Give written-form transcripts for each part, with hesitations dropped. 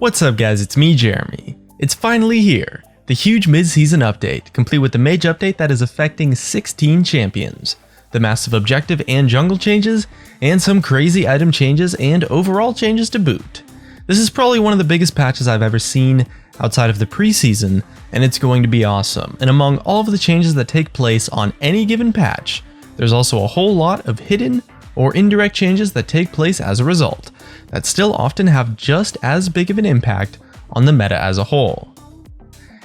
What's up guys, it's me Jeremy. It's finally here, the huge mid-season update, complete with the mage update that is affecting 16 champions, the massive objective and jungle changes, and some crazy item changes and overall changes to boot. This is probably one of the biggest patches I've ever seen outside of the preseason, and it's going to be awesome. And among all of the changes that take place on any given patch, there's also a whole lot of hidden or indirect changes that take place as a result, that still often have just as big of an impact on the meta as a whole.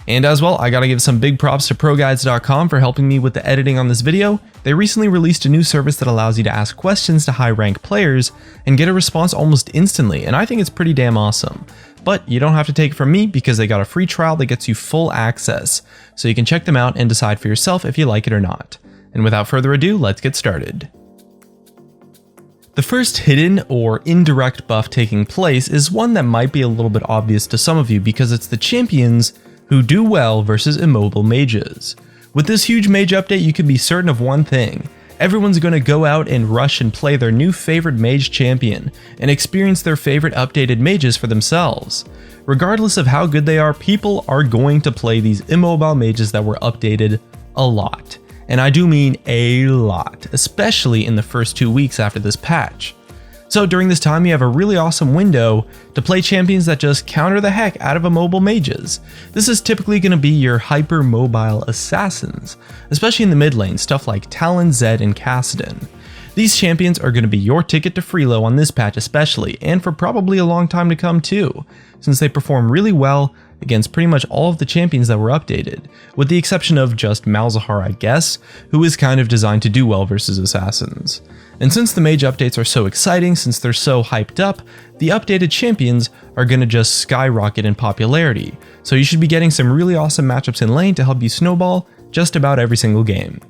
And as well, I gotta give some big props to ProGuides.com for helping me with the editing on this video. They recently released a new service that allows you to ask questions to high rank players and get a response almost instantly, and I think it's pretty damn awesome. But you don't have to take it from me because they got a free trial that gets you full access, so you can check them out and decide for yourself if you like it or not. And without further ado, let's get started. The first hidden or indirect buff taking place is one that might be a little bit obvious to some of you because it's the champions who do well versus immobile mages. With this huge mage update, you can be certain of one thing: everyone's going to go out and rush and play their new favorite mage champion and experience their favorite updated mages for themselves. Regardless of how good they are, people are going to play these immobile mages that were updated a lot. And I do mean a lot, especially in the first 2 weeks after this patch. So during this time, you have a really awesome window to play champions that just counter the heck out of immobile mages. This is typically going to be your hyper mobile assassins, especially in the mid lane, stuff like Talon, Zed, and Kassadin. These champions are going to be your ticket to freelo on this patch especially, and for probably a long time to come too, since they perform really well against pretty much all of the champions that were updated, with the exception of just Malzahar, I guess, who is kind of designed to do well versus assassins. And since the mage updates are so exciting, since they're so hyped up, the updated champions are going to just skyrocket in popularity, so you should be getting some really awesome matchups in lane to help you snowball just about every single game.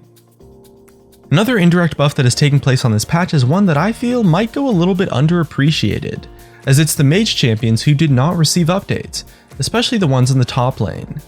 Another indirect buff that is taking place on this patch is one that I feel might go a little bit underappreciated, as it's the mage champions who did not receive updates, especially the ones in the top lane.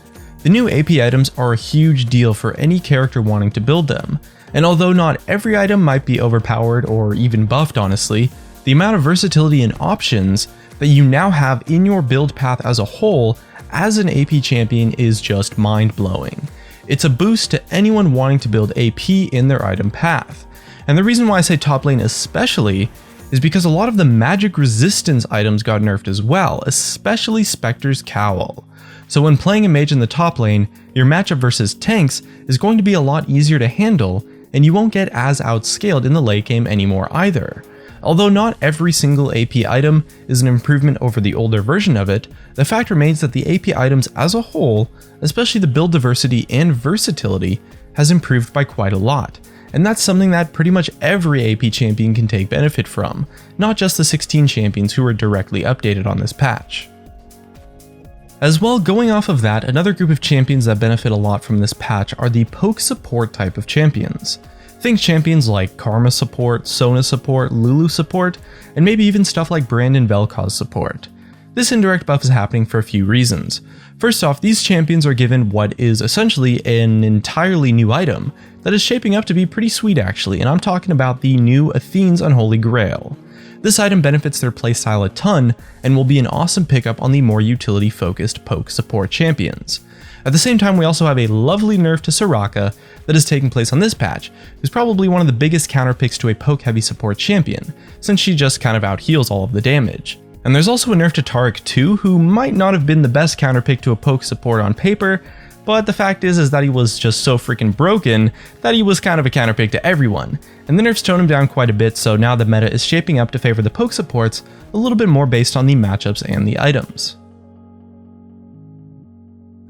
The new AP items are a huge deal for any character wanting to build them, and although not every item might be overpowered or even buffed honestly, the amount of versatility and options that you now have in your build path as a whole as an AP champion is just mind-blowing. It's a boost to anyone wanting to build AP in their item path. And the reason why I say top lane especially is because a lot of the magic resistance items got nerfed as well, especially Spectre's Cowl. So when playing a mage in the top lane, your matchup versus tanks is going to be a lot easier to handle, and you won't get as outscaled in the late game anymore either. Although not every single AP item is an improvement over the older version of it, the fact remains that the AP items as a whole, especially the build diversity and versatility, has improved by quite a lot. And that's something that pretty much every AP champion can take benefit from, not just the 16 champions who were directly updated on this patch. As well, going off of that, another group of champions that benefit a lot from this patch are the poke support type of champions. Think champions like Karma support, Sona support, Lulu support, and maybe even stuff like Brandon Vel'Koz support. This indirect buff is happening for a few reasons. First off, these champions are given what is essentially an entirely new item that is shaping up to be pretty sweet actually, and I'm talking about the new Athene's Unholy Grail. This item benefits their playstyle a ton and will be an awesome pickup on the more utility focused poke support champions. At the same time, we also have a lovely nerf to Soraka that is taking place on this patch, who's probably one of the biggest counter picks to a poke heavy support champion, since she just kind of out heals all of the damage. And there's also a nerf to Taric too, who might not have been the best counter pick to a poke support on paper, but the fact is that he was just so freaking broken that he was kind of a counter pick to everyone, and the nerfs tone him down quite a bit, so now the meta is shaping up to favor the poke supports a little bit more based on the matchups and the items.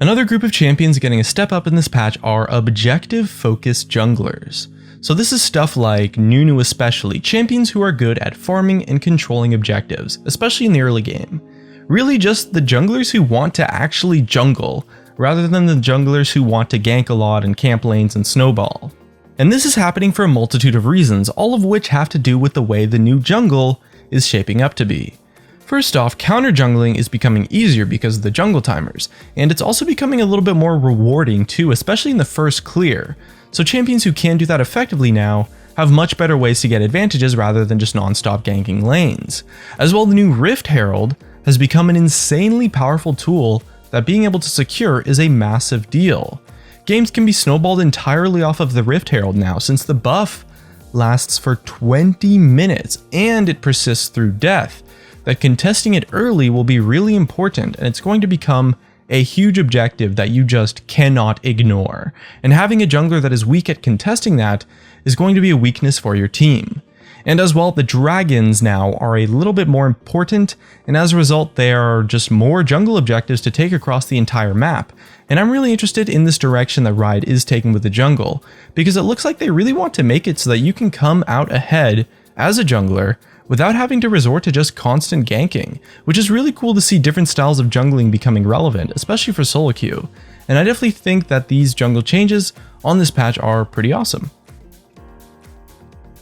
Another group of champions getting a step up in this patch are objective-focused junglers. So this is stuff like Nunu especially, champions who are good at farming and controlling objectives, especially in the early game. Really just the junglers who want to actually jungle, rather than the junglers who want to gank a lot in camp lanes and snowball. And this is happening for a multitude of reasons, all of which have to do with the way the new jungle is shaping up to be. First off, counter jungling is becoming easier because of the jungle timers, and it's also becoming a little bit more rewarding too, especially in the first clear. So champions who can do that effectively now have much better ways to get advantages rather than just non-stop ganking lanes. As well, the new Rift Herald has become an insanely powerful tool that being able to secure is a massive deal. Games can be snowballed entirely off of the Rift Herald now, since the buff lasts for 20 minutes and it persists through death. That contesting it early will be really important, and it's going to become a huge objective that you just cannot ignore. And having a jungler that is weak at contesting that is going to be a weakness for your team. And as well, the dragons now are a little bit more important, and as a result, there are just more jungle objectives to take across the entire map. And I'm really interested in this direction that Riot is taking with the jungle, because it looks like they really want to make it so that you can come out ahead as a jungler without having to resort to just constant ganking, which is really cool to see different styles of jungling becoming relevant, especially for solo queue. And I definitely think that these jungle changes on this patch are pretty awesome.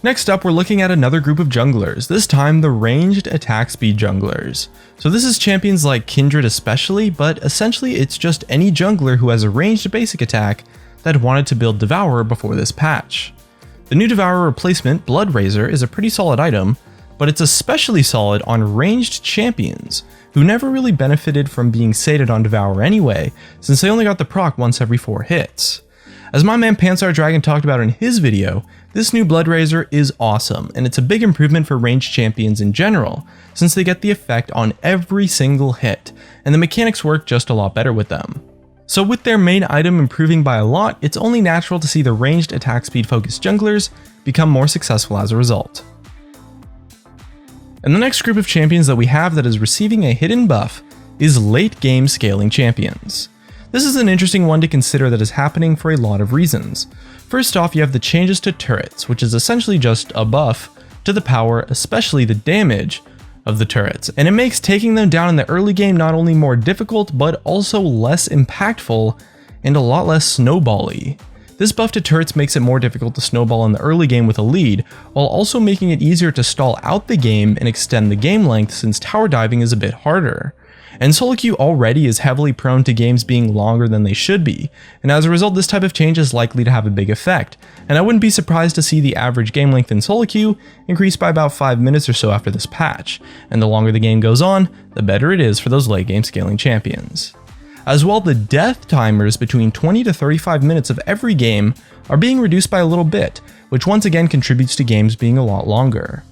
Next up, we're looking at another group of junglers, this time the ranged attack speed junglers. So this is champions like Kindred especially, but essentially it's just any jungler who has a ranged basic attack that wanted to build Devourer before this patch. The new Devourer replacement, Bloodraiser, is a pretty solid item, but it's especially solid on ranged champions, who never really benefited from being sated on Devourer anyway, since they only got the proc once every 4 hits. As my man Pansar Dragon talked about in his video, this new Bloodraiser is awesome, and it's a big improvement for ranged champions in general, since they get the effect on every single hit, and the mechanics work just a lot better with them. So with their main item improving by a lot, it's only natural to see the ranged attack speed focused junglers become more successful as a result. And the next group of champions that we have that is receiving a hidden buff is late game scaling champions. This is an interesting one to consider that is happening for a lot of reasons. First off, you have the changes to turrets, which is essentially just a buff to the power, especially the damage, of the turrets, and it makes taking them down in the early game not only more difficult, but also less impactful and a lot less snowball-y. This buff to turrets makes it more difficult to snowball in the early game with a lead, while also making it easier to stall out the game and extend the game length since tower diving is a bit harder. And solo queue already is heavily prone to games being longer than they should be, and as a result this type of change is likely to have a big effect, and I wouldn't be surprised to see the average game length in solo queue increase by about 5 minutes or so after this patch, and the longer the game goes on, the better it is for those late game scaling champions. As well, the death timers between 20 to 35 minutes of every game are being reduced by a little bit, which once again contributes to games being a lot longer.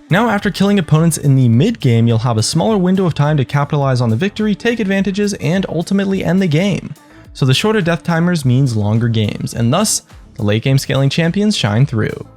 Now, after killing opponents in the mid game, you'll have a smaller window of time to capitalize on the victory, take advantages, and ultimately end the game. So the shorter death timers means longer games, and thus, the late game scaling champions shine through.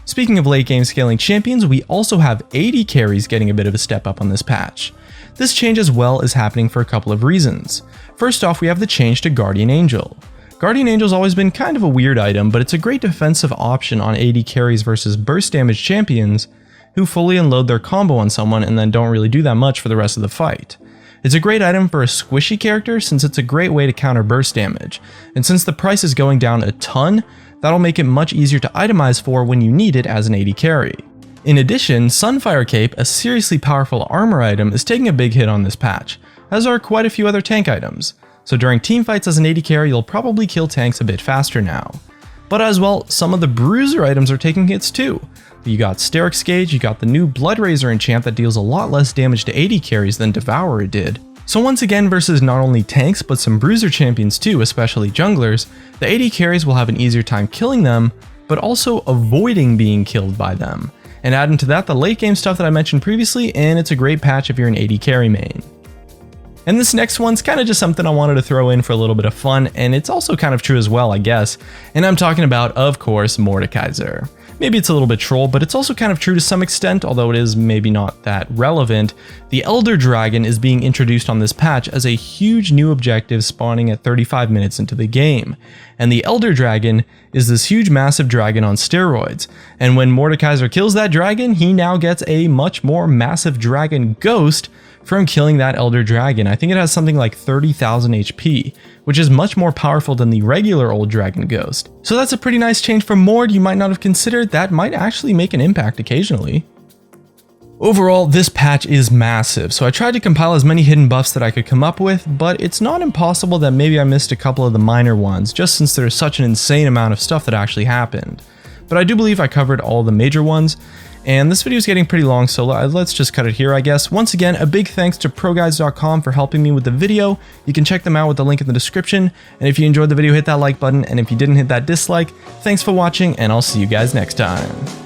Speaking of late game scaling champions, we also have AD carries getting a bit of a step up on this patch. This change as well is happening for a couple of reasons. First off, we have the change to Guardian Angel. Guardian Angel's always been kind of a weird item, but it's a great defensive option on AD carries versus burst damage champions who fully unload their combo on someone and then don't really do that much for the rest of the fight. It's a great item for a squishy character since it's a great way to counter burst damage, and since the price is going down a ton, that'll make it much easier to itemize for when you need it as an AD carry. In addition, Sunfire Cape, a seriously powerful armor item, is taking a big hit on this patch, as are quite a few other tank items. So during teamfights as an AD carry, you'll probably kill tanks a bit faster now. But as well, some of the bruiser items are taking hits too. You got Sterix Gauge, you got the new Bloodraiser enchant that deals a lot less damage to AD carries than Devourer did. So once again, versus not only tanks but some bruiser champions too, especially junglers, the AD carries will have an easier time killing them, but also avoiding being killed by them. And add into that the late game stuff that I mentioned previously, and it's a great patch if you're an AD carry main. And this next one's kind of just something I wanted to throw in for a little bit of fun, and it's also kind of true as well, I guess. And I'm talking about, of course, Mordekaiser. Maybe it's a little bit troll, but it's also kind of true to some extent, although it is maybe not that relevant. The Elder Dragon is being introduced on this patch as a huge new objective spawning at 35 minutes into the game. And the Elder Dragon is this huge massive dragon on steroids. And when Mordekaiser kills that dragon, he now gets a much more massive dragon ghost from killing that Elder Dragon. I think it has something like 30,000 HP, which is much more powerful than the regular old dragon ghost. So that's a pretty nice change from Mord you might not have considered that might actually make an impact occasionally. Overall, this patch is massive, so I tried to compile as many hidden buffs that I could come up with, but it's not impossible that maybe I missed a couple of the minor ones, just since there's such an insane amount of stuff that actually happened. But I do believe I covered all the major ones, And this video is getting pretty long, so let's just cut it here, I guess. Once again, a big thanks to ProGuides.com for helping me with the video. You can check them out with the link in the description. And if you enjoyed the video, hit that like button. And if you didn't, hit that dislike. Thanks for watching, and I'll see you guys next time.